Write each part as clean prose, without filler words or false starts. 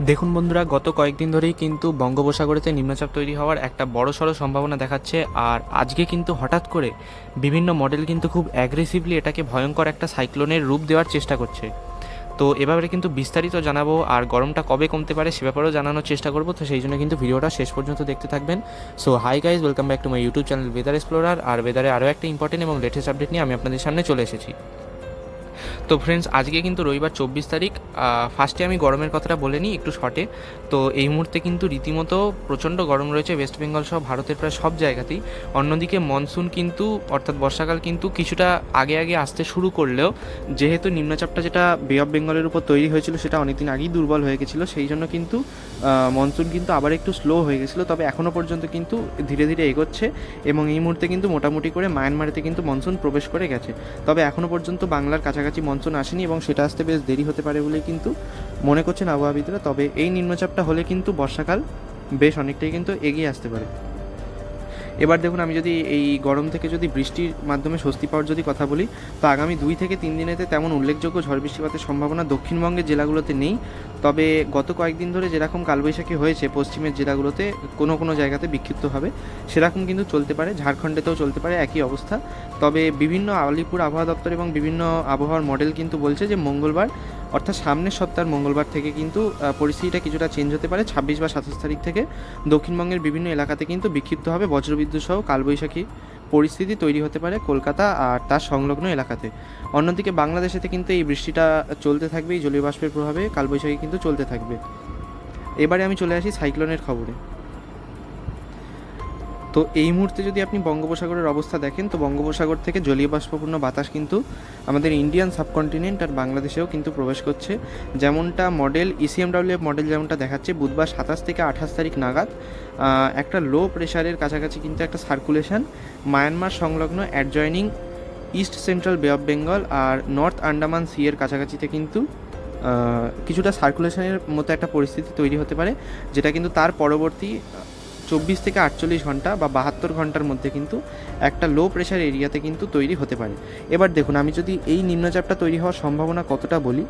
দেখুন বন্ধুরা, গত কয়েকদিন ধরেই কিন্তু বঙ্গোপসাগরেতে নিম্নচাপ তৈরি হওয়ার একটা বড়সড় সম্ভাবনা দেখাচ্ছে। আর আজকে কিন্তু হঠাৎ করে বিভিন্ন মডেল কিন্তু খুব অ্যাগ্রেসিভলি এটাকে ভয়ঙ্কর একটা সাইক্লোনের রূপ দেওয়ার চেষ্টা করছে। তো এভাবে কিন্তু বিস্তারিত জানাবো, আর গরমটা কবে কমতে পারে সে ব্যাপারেও জানানোর চেষ্টা করবো। তো সেই জন্য কিন্তু ভিডিওটা শেষ পর্যন্ত দেখতে থাকবেন। So hi guys, welcome back to my YouTube channel weather explorer. আর ওয়েদারে আরও একটা ইম্পর্টেন্ট এবং লেটেস্ট আপডেট নিয়ে আমি আপনাদের সামনে চলে এসেছি। তো ফ্রেন্ডস, আজকে কিন্তু রবিবার 24 তারিখ। ফার্স্টে আমি গরমের কথাটা বলে নিই একটু শর্টে। তো এই মুহূর্তে কিন্তু রীতিমতো প্রচণ্ড গরম রয়েছে ওয়েস্ট বেঙ্গল সহ ভারতের প্রায় সব জায়গাতেই। অন্যদিকে মনসুন কিন্তু অর্থাৎ বর্ষাকাল কিন্তু কিছুটা আগে আগে আসতে শুরু করলেও যেহেতু নিম্নচাপটা যেটা বে অফ বেঙ্গলের উপর তৈরি হয়েছিল সেটা অনেকদিন আগেই দুর্বল হয়ে গেছিলো, সেই জন্য কিন্তু মনসুন কিন্তু আবার একটু স্লো হয়ে গেছিলো। তবে এখনও পর্যন্ত কিন্তু ধীরে ধীরে এগোচ্ছে এবং এই মুহূর্তে কিন্তু মোটামুটি করে মায়ানমারেতে কিন্তু মনসুন প্রবেশ করে গেছে। তবে এখনও পর্যন্ত বাংলার কাছাকাছি মনসুন আসেনি এবং সেটা আসতে বেশ দেরি হতে পারে বলেই কিন্তু মনে করছেন আবহাওয়াবিদরা। তবে এই নিম্নচাপটা হলে কিন্তু বর্ষাকাল বেশ অনেকটাই কিন্তু এগিয়ে আসতে পারে। এবার দেখুন, আমি যদি এই গরম থেকে যদি বৃষ্টির মাধ্যমে স্বস্তি পাওয়ার যদি কথা বলি, তো আগামী 2 থেকে 3 দিনেতে তেমন উল্লেখযোগ্য ঝড় বৃষ্টিপাতের সম্ভাবনা দক্ষিণবঙ্গের জেলাগুলোতে নেই। তবে গত কয়েকদিন ধরে যেরকম কালবৈশাখী হয়েছে পশ্চিমের জেলাগুলোতে কোনো কোনো জায়গাতে বিক্ষিপ্ত হবে, সেরকম কিন্তু চলতে পারে। ঝাড়খণ্ডেতেও চলতে পারে একই অবস্থা। তবে বিভিন্ন আলিপুর আবহাওয়া দপ্তর এবং বিভিন্ন আবহাওয়ার মডেল কিন্তু বলছে যে মঙ্গলবার অর্থাৎ সামনের সপ্তাহের মঙ্গলবার থেকে কিন্তু পরিস্থিতিটা কিছুটা চেঞ্জ হতে পারে। 26 বা 27 তারিখ থেকে দক্ষিণবঙ্গের বিভিন্ন এলাকাতে কিন্তু বিক্ষিপ্তভাবে বজ্রবিদ্যুৎ সহ কালবৈশাখী পরিস্থিতি তৈরি হতে পারে কলকাতা আর তার সংলগ্ন এলাকাতে। অন্যদিকে বাংলাদেশেতে কিন্তু এই বৃষ্টিটা চলতে থাকবে, এই জলীয় বাষ্পের প্রভাবে কালবৈশাখী কিন্তু চলতে থাকবে। এবারে আমি চলে আসি সাইক্লোনের খবরে। তো এই মুহূর্তে যদি আপনি বঙ্গোপসাগরের অবস্থা দেখেন, তো বঙ্গোপসাগর থেকে জলীয় বাষ্পপূর্ণ বাতাস কিন্তু আমাদের ইন্ডিয়ান সাবকন্টিনেন্ট আর বাংলাদেশেও কিন্তু প্রবেশ করছে। যেমনটা মডেল ইসিএমডব্লিউএফ মডেল যেমনটা দেখাচ্ছে, বুধবার 27 থেকে 28 তারিখ নাগাদ একটা লো প্রেশারের কাছাকাছি কিন্তু একটা সার্কুলেশন মায়ানমার সংলগ্ন adjoining east central bay of Bengal আর নর্থ আন্ডামান সি এর কাছাকাছিতে কিন্তু কিছুটা সার্কুলেশনের মতো একটা পরিস্থিতি তৈরি হতে পারে, যেটা কিন্তু তার পরবর্তী 24 থেকে 48 ঘন্টা বা 72 ঘন্টার মধ্যে কিন্তু একটা লো প্রেশার এরিয়াতে কিন্তু তৈরি হতে পারে। এবার দেখুন, আমি যদি এই নিম্নচাপটা তৈরি হওয়ার সম্ভাবনা কতটা বলি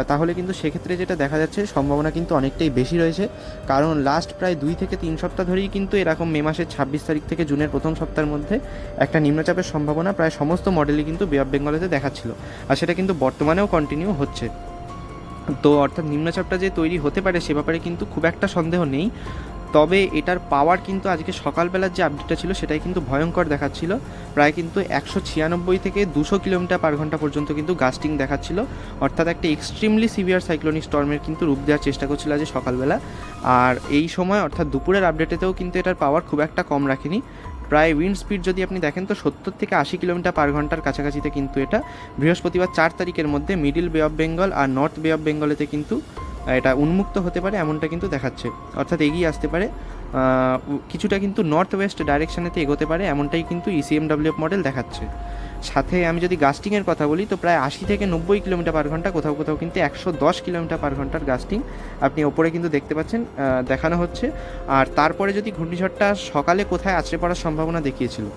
তাহলে কিন্তু সেক্ষেত্রে যেটা দেখা যাচ্ছে সম্ভাবনা কিন্তু অনেকটাই বেশি রয়েছে। কারণ লাস্ট প্রায় 2 থেকে 3 সপ্তাহ ধরেই কিন্তু এরকম মে মাসের 26 তারিখ থেকে জুনের প্রথম সপ্তাহের মধ্যে একটা নিম্নচাপের সম্ভাবনা প্রায় সমস্ত মডেলই কিন্তু বে অফ বেঙ্গলেতে দেখাচ্ছিল, আর সেটা কিন্তু বর্তমানেও কন্টিনিউ হচ্ছে। তো অর্থাৎ নিম্নচাপটা যে তৈরি হতে পারে সে ব্যাপারে কিন্তু খুব একটা সন্দেহ নেই। তবে এটার পাওয়ার কিন্তু আজকে সকালবেলার যে আপডেটটা ছিল সেটাই কিন্তু ভয়ঙ্কর দেখাচ্ছিল। প্রায় কিন্তু 196 থেকে 200 কিলোমিটার পার ঘন্টা পর্যন্ত কিন্তু গাস্টিং দেখাচ্ছিল। অর্থাৎ একটা এক্সট্রিমলি সিভিয়ার সাইক্লোনিক স্টর্মের কিন্তু রূপ দেওয়ার চেষ্টা করছিল আজ সকালবেলা। আর এই সময় অর্থাৎ দুপুরের আপডেটেতেও কিন্তু এটার পাওয়ার খুব একটা কম রাখেনি। প্রায় উইন্ড স্পিড যদি আপনি দেখেন তো 70 থেকে 80 কিলোমিটার পার ঘন্টার কাছাকাছিতে কিন্তু এটা বৃহস্পতিবার 4 তারিখের মধ্যে মিডিল বে অফ বেঙ্গল আর নর্থ বে অফ বেঙ্গলেতে কিন্তু এটা উন্মুক্ত হতে পারে এমনটা কিন্তু দেখাচ্ছে। অর্থাৎ এগিয়ে আসতে পারে, কিছুটা কিন্তু নর্থ ওয়েস্ট ডাইরেকশানেতে এগোতে পারে এমনটাই কিন্তু ইসিএমডব্লিউএফ মডেল দেখাচ্ছে। সাথে আমি যদি গাস্টিংয়ের কথা বলি তো প্রায় 80 থেকে 90 কিলোমিটার পার ঘন্টা, কোথাও কোথাও কিন্তু 110 কিলোমিটার পার ঘন্টার গাস্টিং আপনি ওপরে কিন্তু দেখতে পাচ্ছেন দেখানো হচ্ছে। আর তারপরে যদি ঘূর্ণিঝড়টা সকালে কোথায় আছড়ে পড়ার সম্ভাবনা দেখিয়েছিল,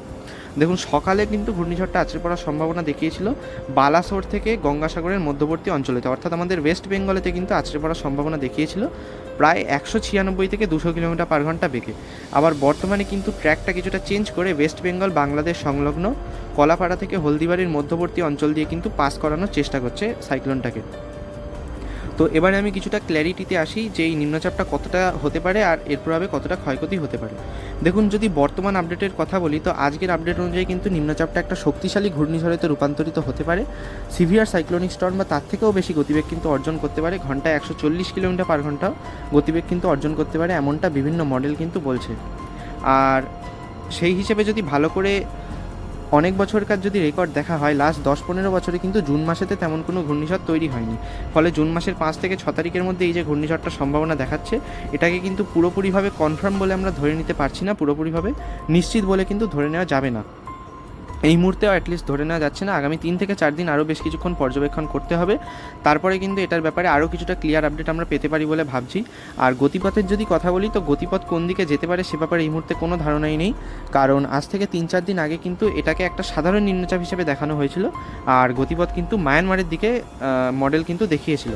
দেখুন সকালে কিন্তু ঘূর্ণিঝড়টা আছড়ে পড়ার সম্ভাবনা দেখিয়েছিল বালাসোর থেকে গঙ্গাসাগরের মধ্যবর্তী অঞ্চলেতে, অর্থাৎ আমাদের ওয়েস্ট বেঙ্গলেতে কিন্তু আছড়ে পড়ার সম্ভাবনা দেখিয়েছিল প্রায় 196 থেকে 200 কিলোমিটার পার ঘন্টা বেগে। আবার বর্তমানে কিন্তু ট্র্যাকটা কিছুটা চেঞ্জ করে ওয়েস্ট বেঙ্গল বাংলাদেশ সংলগ্ন কলাপাড়া থেকে হলদিবাড়ির মধ্যবর্তী অঞ্চল দিয়ে কিন্তু পাস করানোর চেষ্টা করছে সাইক্লোনটাকে। তো এবারে আমি কিছুটা ক্ল্যারিটিতে আসি যে এই নিম্নচাপটা কতটা হতে পারে আর এর প্রভাবে কতটা ক্ষয়ক্ষতি হতে পারে। দেখুন, যদি বর্তমান আপডেটের কথা বলি তো আজকের আপডেট অনুযায়ী কিন্তু নিম্নচাপটা একটা শক্তিশালী ঘূর্ণিঝড়েতে রূপান্তরিত হতে পারে। সিভিয়ার সাইক্লোনিক স্টর্ম বা তার থেকেও বেশি গতিবেগ কিন্তু অর্জন করতে পারে, ঘন্টায় 140 কিলোমিটার পার ঘন্টা গতিবেগ কিন্তু অর্জন করতে পারে এমনটা বিভিন্ন মডেল কিন্তু বলছে। আর সেই হিসেবে যদি ভালো করে অনেক বছরকার যদি রেকর্ড দেখা হয়, লাস্ট 10-15 বছরে কিন্তু জুন মাসেতে তেমন কোনো ঘূর্ণিঝড় তৈরি হয়নি। ফলে জুন মাসের 5 থেকে 6 তারিখের মধ্যে এই যে ঘূর্ণিঝড়টার সম্ভাবনা দেখাচ্ছে এটাকে কিন্তু পুরোপুরিভাবে কনফার্ম বলে আমরা ধরে নিতে পারছি না, পুরোপুরিভাবে নিশ্চিত বলে কিন্তু ধরে নেওয়া যাবে না। এই মুহূর্তেও অ্যাটলিস্ট ধরে নেওয়া যাচ্ছে না। আগামী 3 থেকে 4 দিন আরও বেশ কিছুক্ষণ পর্যবেক্ষণ করতে হবে, তারপরে কিন্তু এটার ব্যাপারে আরও কিছুটা ক্লিয়ার আপডেট আমরা পেতে পারি বলে ভাবছি। আর গতিপথের যদি কথা বলি তো গতিপথ কোন দিকে যেতে পারে সে ব্যাপারে এই মুহূর্তে কোনো ধারণাই নেই, কারণ আজ থেকে 3-4 দিন আগে কিন্তু এটাকে একটা সাধারণ নিম্নচাপ হিসেবে দেখানো হয়েছিল আর গতিপথ কিন্তু মায়ানমারের দিকে মডেল কিন্তু দেখিয়েছিল।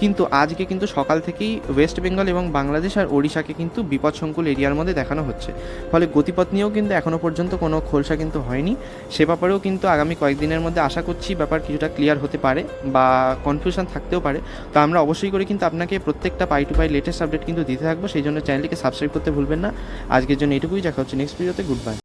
কিন্তু আজকে কিন্তু সকাল থেকেই ওয়েস্ট বেঙ্গল এবং বাংলাদেশ আর ওড়িশাকে কিন্তু বিপদসংকুল এরিয়ার মধ্যে দেখানো হচ্ছে। ফলে গতিপথ নিয়েও কিন্তু এখনও পর্যন্ত কোনো খোলসা কিন্তু হয়নি। সে ব্যাপারেও কিন্তু আগামী কয়েকদিনের মধ্যে আশা করছি ব্যাপার কিছুটা ক্লিয়ার হতে পারে বা কনফিউশন থাকতেও পারে। তো আমরা অবশ্যই করে কিন্তু আপনাকে প্রত্যেকটা পাই টু পাই লেটেস্ট আপডেট কিন্তু দিতে থাকবো, সেই জন্য চ্যানেলটিকে সাবস্ক্রাইব করতে ভুলবেন না। আজকের জন্য এটুকুই, দেখা হচ্ছে নেক্সট ভিডিওতে। Good bye.